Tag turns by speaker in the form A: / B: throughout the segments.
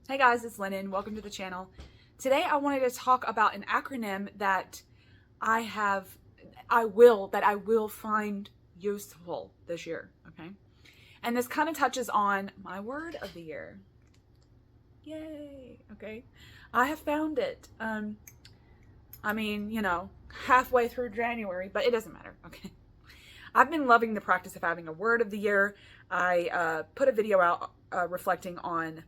A: Hey guys, it's Lennon. Welcome to the channel. Today I wanted to talk about an acronym that I will find useful this year, okay? And this kind of touches on my word of the year. Yay, okay? I have found it. Halfway through January, but it doesn't matter, okay? I've been loving the practice of having a word of the year. I put a video out reflecting on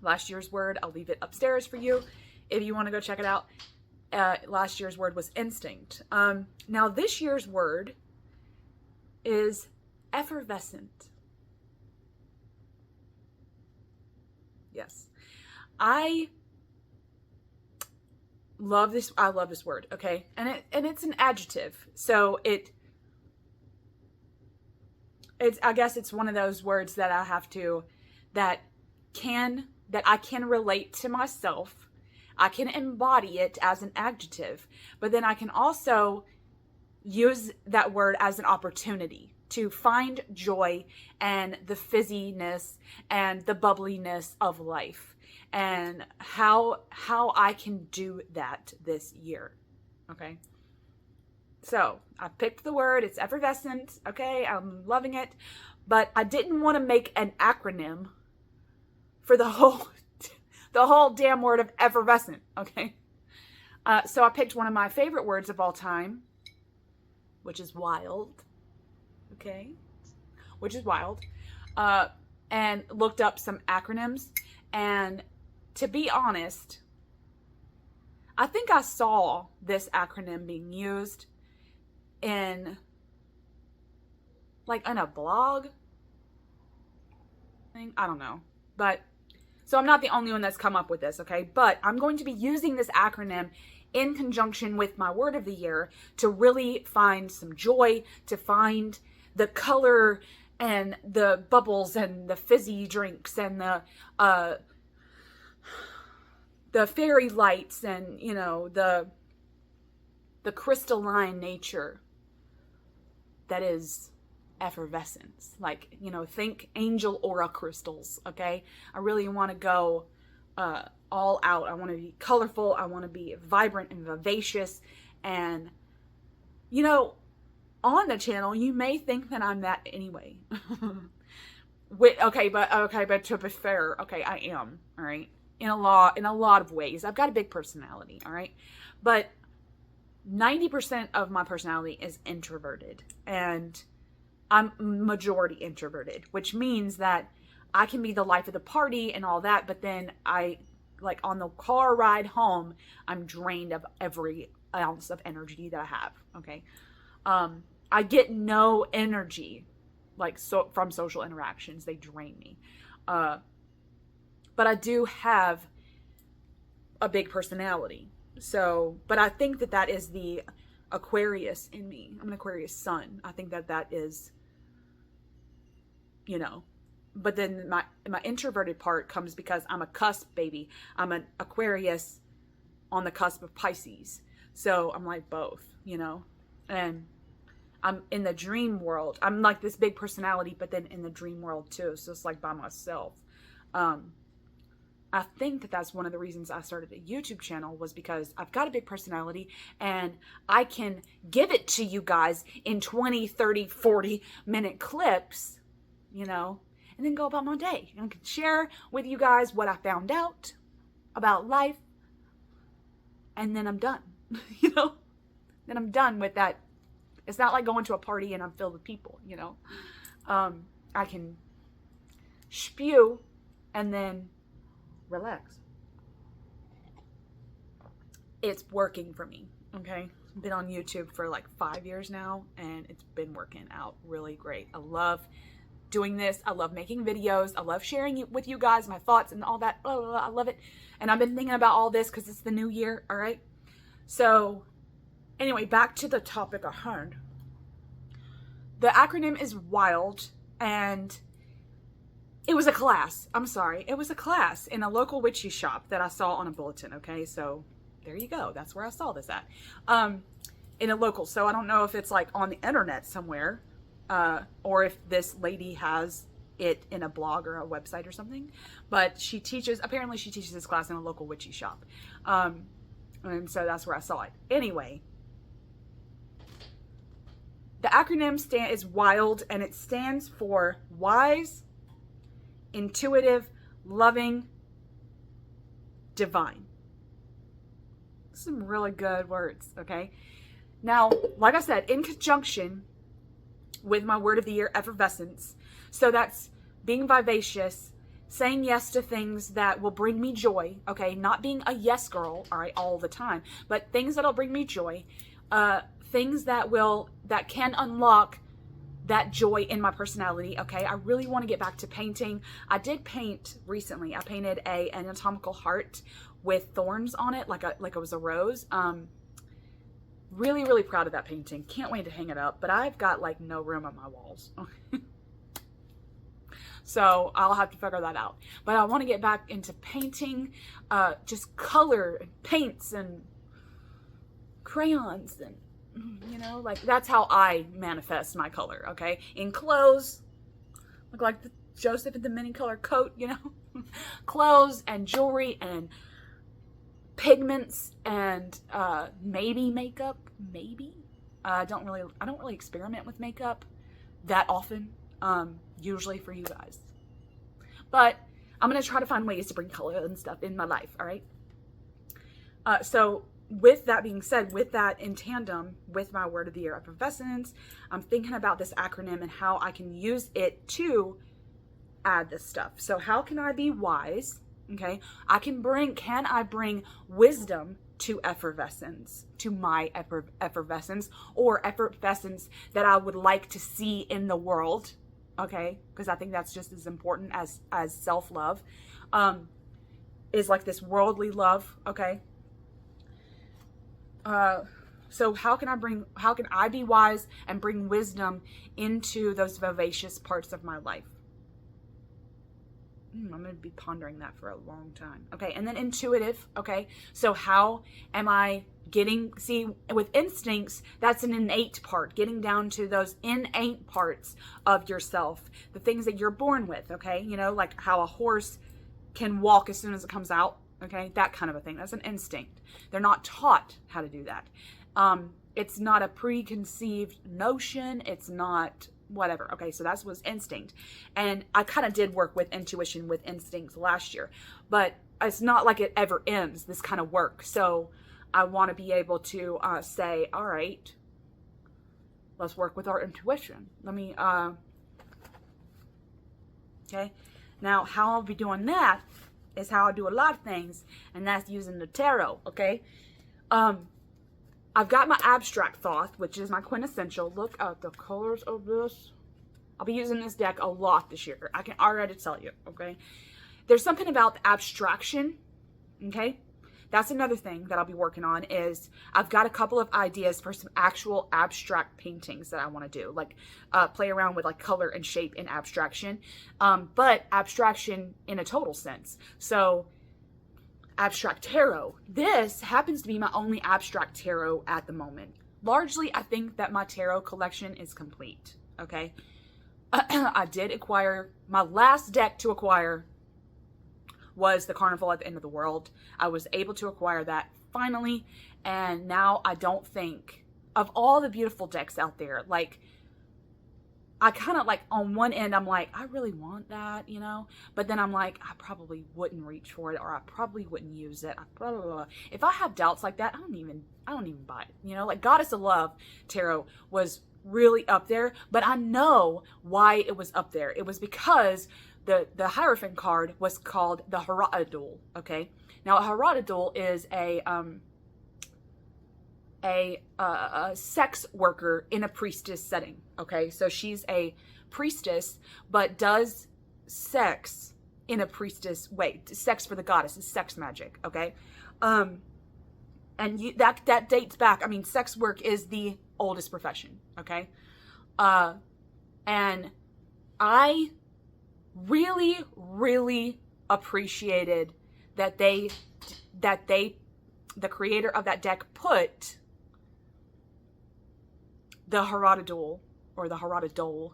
A: last year's word. I'll leave it upstairs for you if you want to go check it out. Last year's word was instinct. Now this year's word is effervescent. Yes. I love this word, okay? And it's an adjective. So I guess it's one of those words that that I can relate to myself. I can embody it as an adjective, but then I can also use that word as an opportunity to find joy and the fizziness and the bubbliness of life, and how I can do that this year. Okay. So I picked the word. It's effervescent. Okay. I'm loving it, but I didn't want to make an acronym for the whole damn word of effervescent, okay? So I picked one of my favorite words of all time, which is wild, okay? Which is wild, and looked up some acronyms. And to be honest, I think I saw this acronym being used in a blog thing. I don't know, but so I'm not the only one that's come up with this, okay? But I'm going to be using this acronym in conjunction with my word of the year to really find some joy, to find the color and the bubbles and the fizzy drinks and the fairy lights and, the crystalline nature that is effervescence. Think angel aura crystals, okay? I really want to go all out. I want to be colorful. I want to be vibrant and vivacious. And, on the channel, you may think that I'm that anyway. But to be fair, okay, I am, all right? In a lot of ways. I've got a big personality, all right? But 90% of my personality is introverted, and I'm majority introverted, which means that I can be the life of the party and all that, but then on the car ride home, I'm drained of every ounce of energy that I have, okay? I get no energy, from social interactions. They drain me. But I do have a big personality. So, but I think that is the Aquarius in me. I'm an Aquarius sun. I think that is, but then my introverted part comes because I'm a cusp baby. I'm an Aquarius on the cusp of Pisces. So I'm like both, and I'm in the dream world. I'm like this big personality, but then in the dream world too. So it's like by myself. I think that's one of the reasons I started a YouTube channel, was because I've got a big personality and I can give it to you guys in 20, 30, 40 minute clips, and then go about my day. And I can share with you guys what I found out about life. And then I'm done, then I'm done with that. It's not like going to a party and I'm filled with people, I can spew and then relax. It's working for me, okay? I've been on YouTube for 5 years now, and it's been working out really great. I love doing this. I love making videos. I love sharing with you guys my thoughts and all that. I love it. And I've been thinking about all this because it's the new year, all right? So anyway, back to the topic at hand. The acronym is WILD, and it was a class. I'm sorry. It was a class in a local witchy shop that I saw on a bulletin, okay? So there you go. That's where I saw this at. In a local. So I don't know if it's on the internet somewhere, or if this lady has it in a blog or a website or something, but apparently she teaches this class in a local witchy shop. And so that's where I saw it. Anyway, the acronym is WILD, and it stands for wise, intuitive, loving, divine. Some really good words, okay? Now, like I said, in conjunction with my word of the year, effervescence. So that's being vivacious, saying yes to things that will bring me joy, okay? Not being a yes girl, all right, all the time, but things that'll bring me joy, things that can unlock that joy in my personality, okay? I really want to get back to painting. I did paint recently. I painted an anatomical heart with thorns on it, like it was a rose. Really, really proud of that painting. Can't wait to hang it up, but I've got like no room on my walls. So I'll have to figure that out. But I want to get back into painting, just color and paints and crayons, and you know, like that's how I manifest my color, okay? In clothes, look like the Joseph in the mini color coat, you know? Clothes and jewelry and pigments and maybe makeup, maybe. I don't really experiment with makeup that often, usually for you guys. But I'm going to try to find ways to bring color and stuff in my life, all right? So with that being said, with that in tandem with my word of the year, effervescence, I'm thinking about this acronym and how I can use it to add this stuff. So how can I be wise? Okay, can I bring wisdom to effervescence, to my effervescence, or effervescence that I would like to see in the world? Okay, because I think that's just as important as self-love, is like this worldly love. Okay, so how can I be wise and bring wisdom into those vivacious parts of my life? I'm going to be pondering that for a long time. Okay, and then intuitive, okay? So how am I with instincts, that's an innate part, getting down to those innate parts of yourself, the things that you're born with, okay? You know, like how a horse can walk as soon as it comes out, okay? That kind of a thing. That's an instinct. They're not taught how to do that. It's not a preconceived notion. It's not whatever. Okay, so that was instinct. And I kind of did work with intuition with instincts last year, but it's not like it ever ends, this kind of work. So I want to be able to say, all right, let's work with our intuition. Okay, now how I'll be doing that is how I do a lot of things, and that's using the tarot, okay? I've got my abstract Thoth, which is my quintessential. Look at the colors of this. I'll be using this deck a lot this year. I can already tell you, okay? There's something about the abstraction, okay? That's another thing that I'll be working on is I've got a couple of ideas for some actual abstract paintings that I want to do. Like play around with like color and shape in abstraction. But abstraction in a total sense. So abstract tarot. This happens to be my only abstract tarot at the moment. Largely, I think that my tarot collection is complete, okay? I did acquire, my last deck to acquire was the Carnival at the End of the World. I was able to acquire that finally, and now I don't think, of all the beautiful decks out there, like, I kind of like, on one end, I'm like, I really want that, you know? But then I'm like, I probably wouldn't reach for it, or I probably wouldn't use it. If I have doubts like that, I don't even buy it, you know? Like Goddess of Love Tarot was really up there, but I know why it was up there. It was because the Hierophant card was called the Herodadul, okay? Now, a Herodadul is a sex worker in a priestess setting, okay? So she's a priestess, but does sex in a priestess way. Sex for the goddess is sex magic, okay? And that dates back, I mean, sex work is the oldest profession, okay? And I really, really appreciated that the creator of that deck put the Herodadul or the Herodadul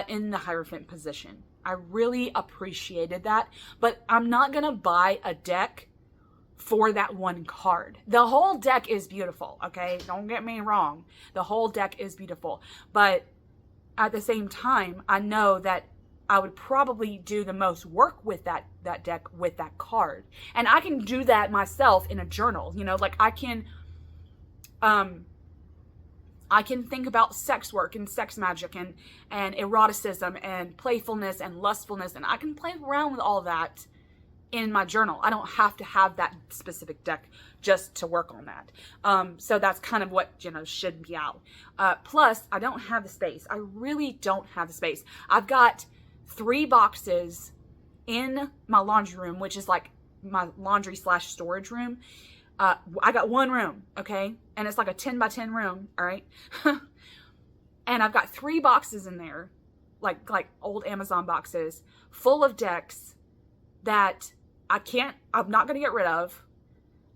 A: in the Hierophant position. I really appreciated that, but I'm not going to buy a deck for that one card. The whole deck is beautiful, okay? Don't get me wrong. The whole deck is beautiful, but at the same time, I know that I would probably do the most work with that deck with that card. And I can do that myself in a journal, you know, like I can think about sex work and sex magic and eroticism and playfulness and lustfulness, and I can play around with all that in my journal. I don't have to have that specific deck just to work on that. So that's kind of what, you know, should be out. Plus, I don't have the space. I really don't have the space. I've got 3 boxes in my laundry room, which is like my laundry / storage room. I got 1 room, okay? And it's like a 10 by 10 room, all right? And I've got 3 boxes in there, like old Amazon boxes, full of decks that I'm not going to get rid of.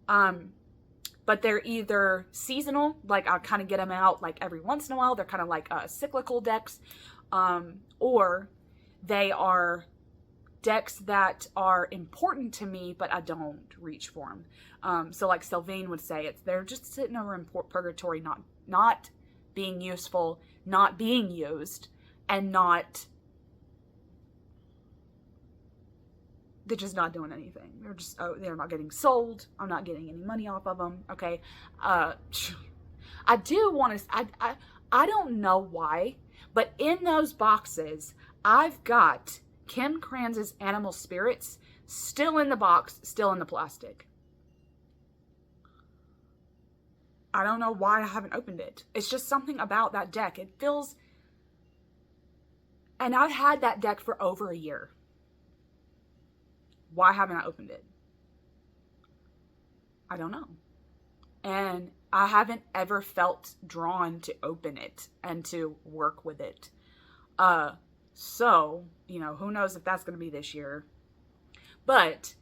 A: But they're either seasonal, like I kind of get them out like every once in a while. They're kind of like cyclical decks, or they are decks that are important to me, but I don't reach for them. So like Sylvain would say, they're just sitting over in purgatory, not being useful, not being used, and they're just not doing anything. They're not getting sold. I'm not getting any money off of them. Okay. I do want to, I don't know why, but in those boxes, I've got Kim Kranz's Animal Spirits still in the box, still in the plastic. I don't know why I haven't opened it. It's just something about that deck. It feels, and I've had that deck for over a year. Why haven't I opened it? I don't know. And I haven't ever felt drawn to open it and to work with it. So, you know, who knows if that's going to be this year. But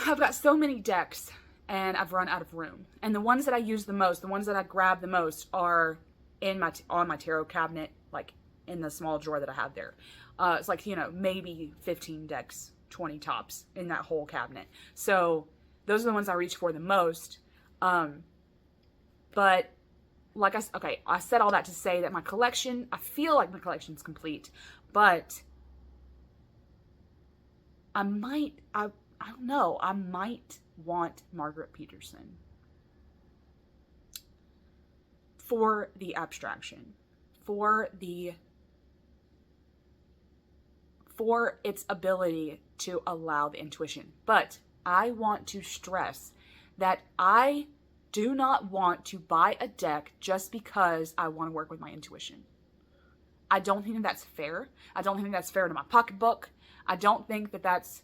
A: I've got so many decks and I've run out of room. And the ones that I use the most, the ones that I grab the most are on my tarot cabinet, like in the small drawer that I have there. It's like, you know, maybe 15 decks, 20 tops in that whole cabinet. So those are the ones I reach for the most. But like I said all that to say that my collection, I feel like my collection's complete, but I don't know, I might want Margaret Peterson for the abstraction, for its ability to allow the intuition. But I want to stress that I do not want to buy a deck just because I want to work with my intuition. I don't think that that's fair. I don't think that's fair to my pocketbook. I don't think that that's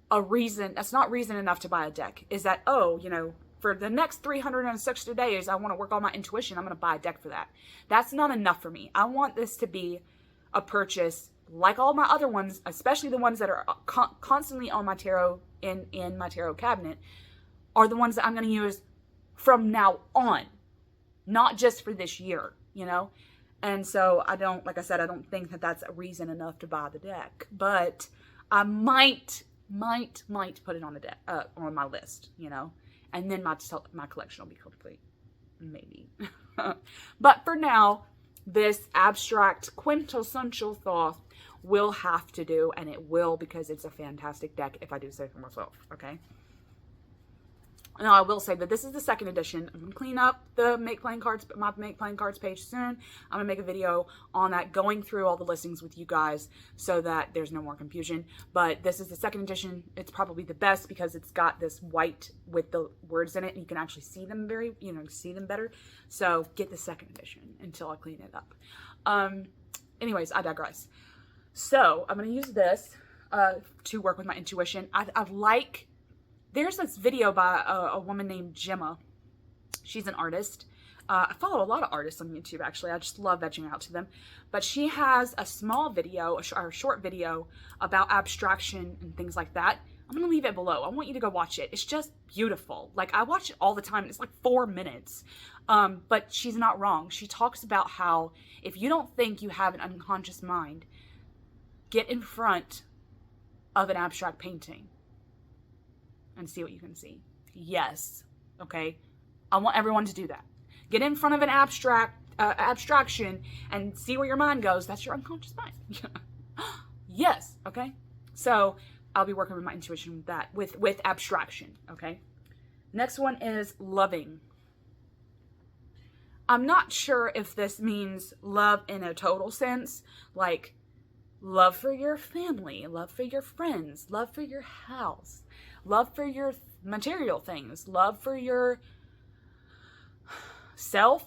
A: a reason. That's not reason enough to buy a deck. Is that, oh, you know, for the next 360 days, I want to work on my intuition. I'm going to buy a deck for that. That's not enough for me. I want this to be a purchase like all my other ones, especially the ones that are constantly on my tarot, in my tarot cabinet, are the ones that I'm going to use from now on, not just for this year, you know? And so like I said, I don't think that that's a reason enough to buy the deck, but I might put it on the deck, on my list, you know? And then my collection will be complete, maybe. But for now, this abstract quintessential Thoth will have to do, and it will, because it's a fantastic deck if I do say for myself, okay? Now, I will say that this is the 2nd edition. I'm going to clean up my Make Playing Cards page soon. I'm going to make a video on that, going through all the listings with you guys so that there's no more confusion. But this is the 2nd edition. It's probably the best because it's got this white with the words in it, and you can actually see them see them better. So get the 2nd edition until I clean it up. Anyways, I digress. So I'm going to use this to work with my intuition. There's this video by a woman named Gemma. She's an artist. I follow a lot of artists on YouTube, actually. I just love vegging out to them. But she has a small video, or a short video about abstraction and things like that. I'm I'm going to leave it below. I want you to go watch it. It's just beautiful. Like, I watch it all the time. It's like 4 minutes. But she's not wrong. She talks about how if you don't think you have an unconscious mind, get in front of an abstract painting and see what you can see. Yes. Okay. I want everyone to do that. Get in front of an abstraction and see where your mind goes. That's your unconscious mind. Yes. Okay. So I'll be working with my intuition with that, with abstraction. Okay. Next one is loving. I'm not sure if this means love in a total sense, like love for your family, love for your friends, love for your house, love for your material things, love for your self.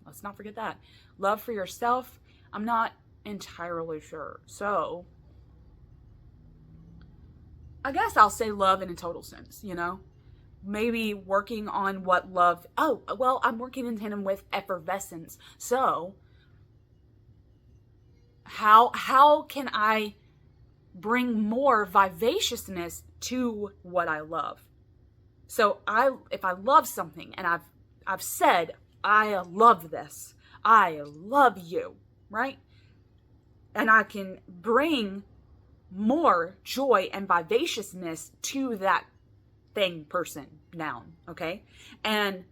A: Let's not forget that. Love for yourself. I'm not entirely sure. So I guess I'll say love in a total sense, you know? Maybe working on what love... Oh, well, I'm working in tandem with effervescence. So how can I bring more vivaciousness to what I love? So if I love something and I've said, I love this, I love you, right? And I can bring more joy and vivaciousness to that thing, person, noun, okay? And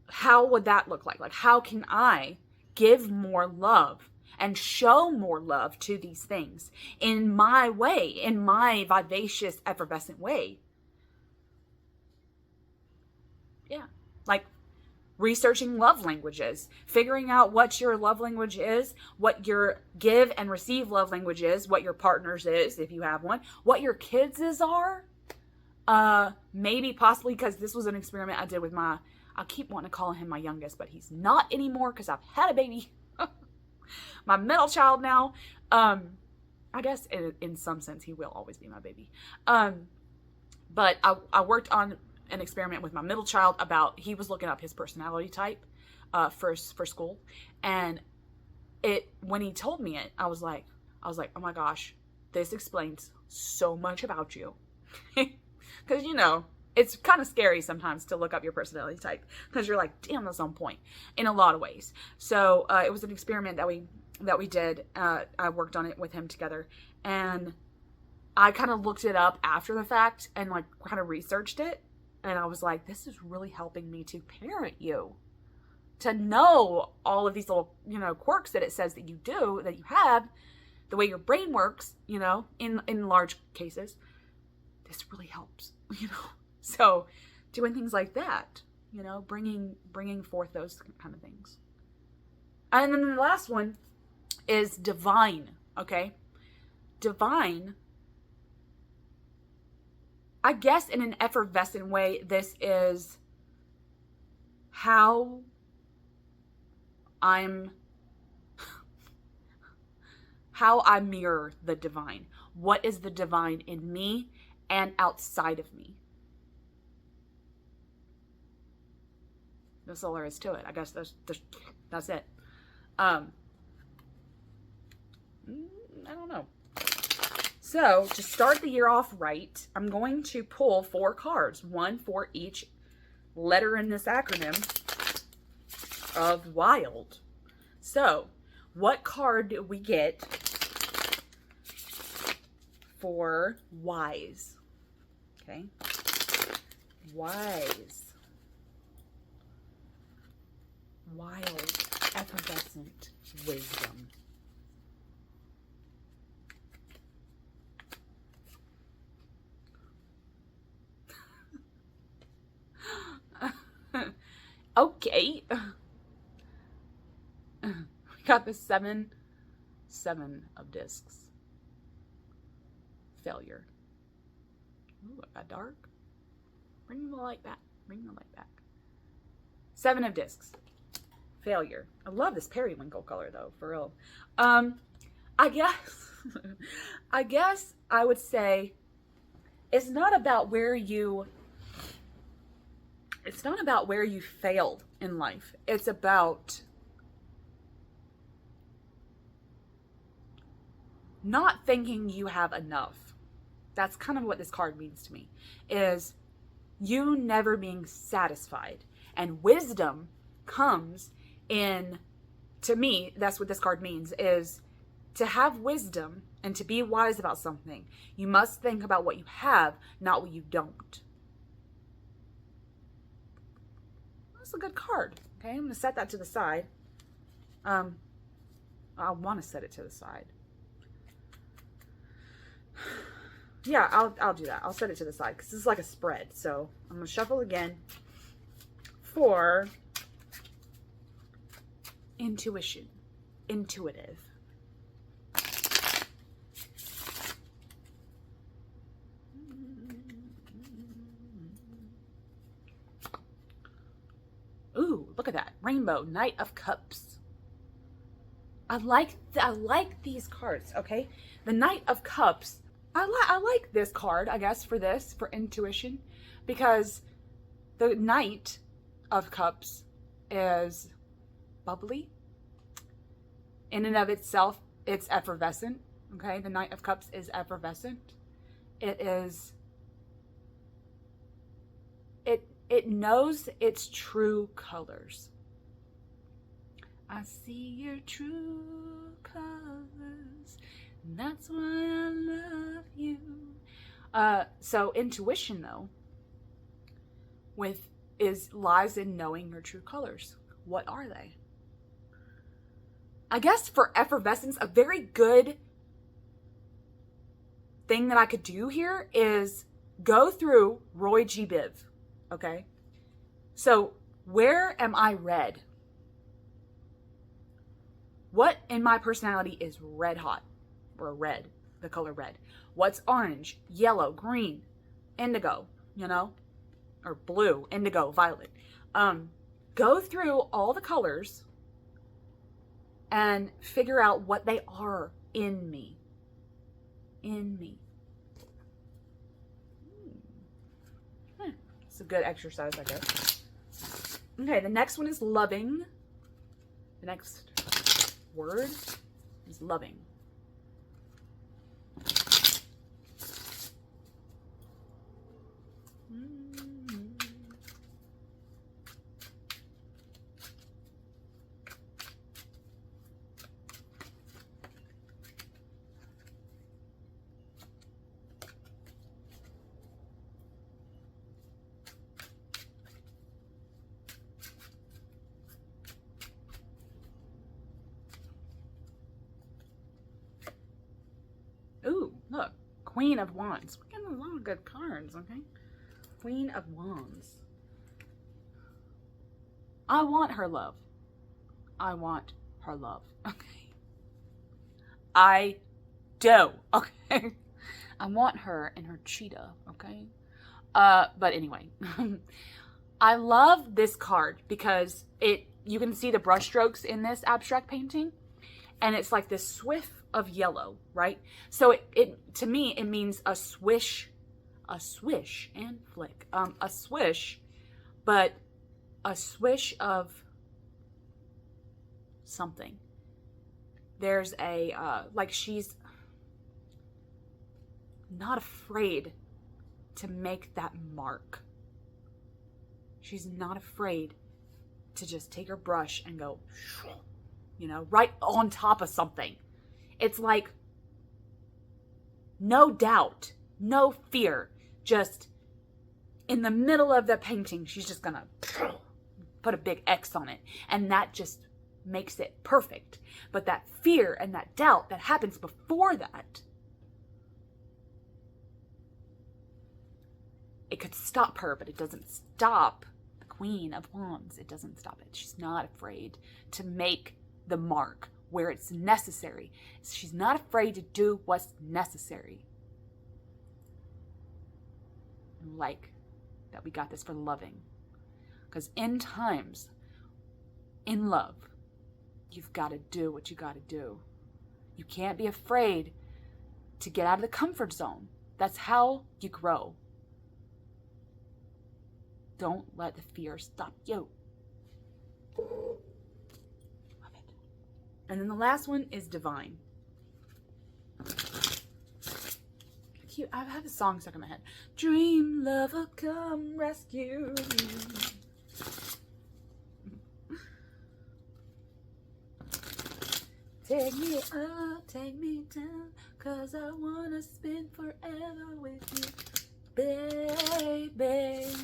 A: how would that look like? Like, how can I give more love and show more love to these things in my way, in my vivacious, effervescent way? Yeah, like researching love languages, figuring out what your love language is, what your give and receive love language is, what your partner's is, if you have one, what your kids' are. Maybe possibly, because this was an experiment I did with I keep wanting to call him my youngest, but he's not anymore because I've had a baby. My middle child now. I guess in some sense he will always be my baby. But I worked on an experiment with my middle child about, he was looking up his personality type for school, and when he told me it, I was like, oh my gosh, this explains so much about you. Because, you know, it's kind of scary sometimes to look up your personality type, because you're like, damn, that's on point in a lot of ways. So it was an experiment that we did. I worked on it with him together, and I kind of looked it up after the fact and like kind of researched it. And I was like, this is really helping me to parent you, to know all of these little, you know, quirks that it says that you do, that you have, the way your brain works, you know, in large cases. This really helps, you know. So doing things like that, you know, bringing forth those kind of things. And then the last one is divine, okay? Divine, I guess in an effervescent way, this is how I mirror the divine. What is the divine in me and outside of me? That's all there is to it. I guess that's it. I don't know. So, to start the year off right, I'm going to pull 4 cards, one for each letter in this acronym of W.I.L.D. So, what card do we get for wise? Okay. Wise. Wild, effervescent wisdom. Okay. We got the seven of discs. Failure. Ooh, I got dark. Bring the light back. Bring the light back. 7 of discs. Failure. I love this periwinkle color though, for real. I guess I would say it's not about where you failed in life. It's about not thinking you have enough. That's kind of what this card means to me, is you never being satisfied. And wisdom comes in, to me, that's what this card means, is to have wisdom and to be wise about something. You must think about what you have, not what you don't. That's a good card. Okay, I'm going to set that to the side. I want to set it to the side. Yeah, I'll do that. I'll set it to the side because this is like a spread. So I'm going to shuffle again for intuition, intuitive. Ooh, look at that. Rainbow, Knight of Cups. I like these cards, okay? The Knight of Cups. I like this card, I guess, for this, for intuition, because the Knight of Cups is bubbly. In and of itself, it's effervescent, okay? The Knight of Cups is effervescent. It knows its true colors. I see your true colors, and that's why I love you. So intuition, though, lies in knowing your true colors. What are they? I guess for effervescence, a very good thing that I could do here is go through Roy G. Biv. Okay, so where am I red? What in my personality is red hot, or red, the color red? What's orange, yellow, green, indigo, you know, or blue, indigo, violet? Go through all the colors and figure out what they are in me. In me. It's a good exercise, I guess. Okay, the next one is loving. The next word is loving. Ooh, look. Queen of Wands. We're getting a lot of good cards, okay? Queen of Wands. I want her love. I want her love. Okay. I do. Okay. I want her and her cheetah. Okay. But anyway. I love this card because you can see the brush strokes in this abstract painting. And it's like this swift of yellow, right? So to me, it means a swish and flick. A swish, but a swish of something. There's like she's not afraid to make that mark. She's not afraid to just take her brush and go, you know, right on top of something. It's like no doubt, no fear, just in the middle of the painting, she's just gonna put a big X on it. And that just makes it perfect. But that fear and that doubt that happens before that, it could stop her, but it doesn't stop the Queen of Wands. It doesn't stop it. She's not afraid to make the mark where it's necessary. She's not afraid to do what's necessary. Like that we got this for loving. Because in times, in love, you've got to do what you got to do. You can't be afraid to get out of the comfort zone. That's how you grow. Don't let the fear stop you. And then the last one is divine. cute. I have a song stuck in my head. Dream lover, come rescue me. Take me up, take me down, 'cause I wanna spend forever with you, baby.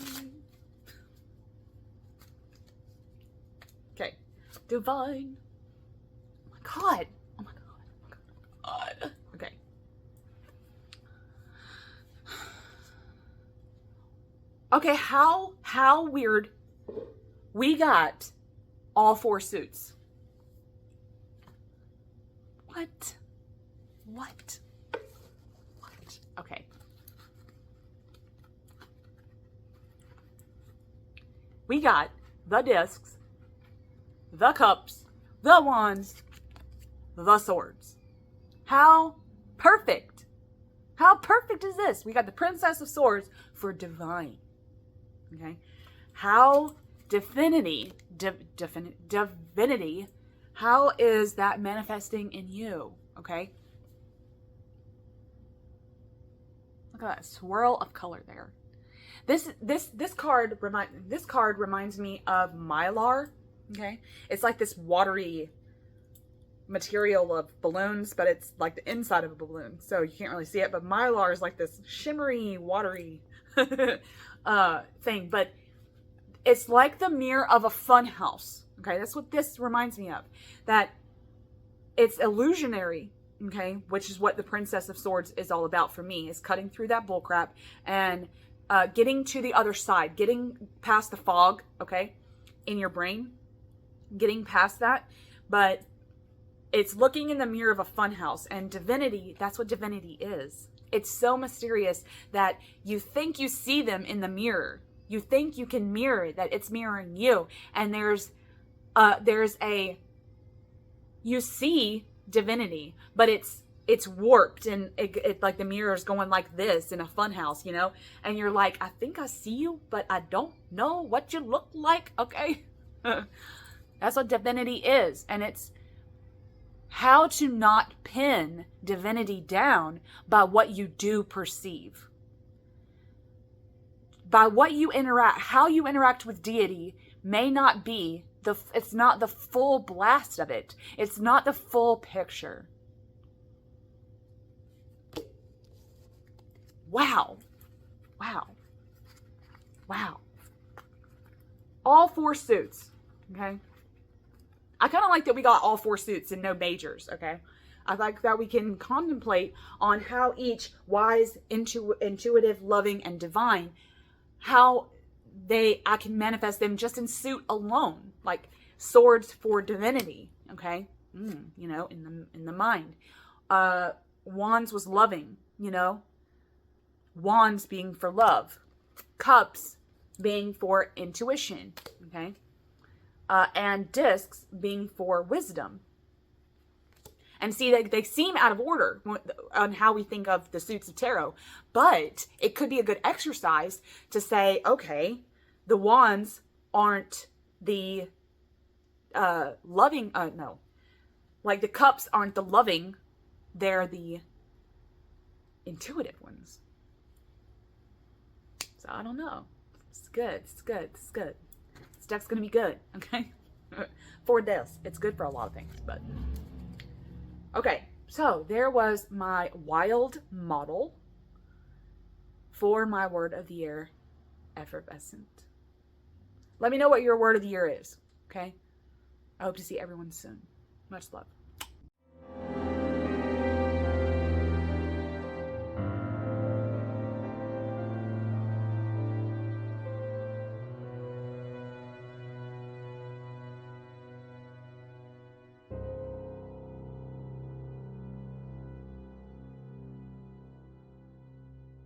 A: Okay, divine. Oh my god. Oh my god. Oh my god. Okay. Okay, how weird. We got all 4 suits. What? What? What? Okay. We got the discs, the cups, the wands, the swords. How perfect. How perfect is this? We got the Princess of Swords for divine. Okay. How divinity, divinity, how is that manifesting in you? Okay. Look at that swirl of color there. This card reminds me of mylar. Okay. It's like this watery material of balloons, but it's like the inside of a balloon, so you can't really see it. But mylar is like this shimmery, watery thing, but it's like the mirror of a fun house. Okay, that's what this reminds me of. That it's illusionary, okay, which is what the Princess of Swords is all about for me, is cutting through that bullcrap and getting to the other side, getting past the fog, okay, in your brain, getting past that. But it's looking in the mirror of a fun house, and divinity, that's what divinity is. It's so mysterious that you think you see them in the mirror. You think you can mirror it, that it's mirroring you. And you see divinity, but it's warped, and it like the mirror is going like this in a fun house, you know? And you're like, I think I see you, but I don't know what you look like, okay? That's what divinity is. And it's how to not pin divinity down by what you do perceive. By what you interact, how you interact with deity may not be it's not the full blast of it. It's not the full picture. Wow. Wow. Wow. All 4 suits, okay? I kind of like that we got all 4 suits and no majors, okay? I like that we can contemplate on how each wise, intuitive, loving, and divine, how I can manifest them just in suit alone, like swords for divinity, okay? You know, in the mind. Wands was loving, you know? Wands being for love. Cups being for intuition, okay? And discs being for wisdom. And see, they seem out of order on how we think of the suits of tarot, but it could be a good exercise to say, okay, the wands aren't the loving, no, like the cups aren't the loving, they're the intuitive ones. So I don't know. It's good. It's good. It's good. This deck's gonna be good. Okay. For this, it's good for a lot of things, but okay. So there was my wild model for my word of the year, effervescent. Let me know what your word of the year is. Okay. I hope to see everyone soon. Much love.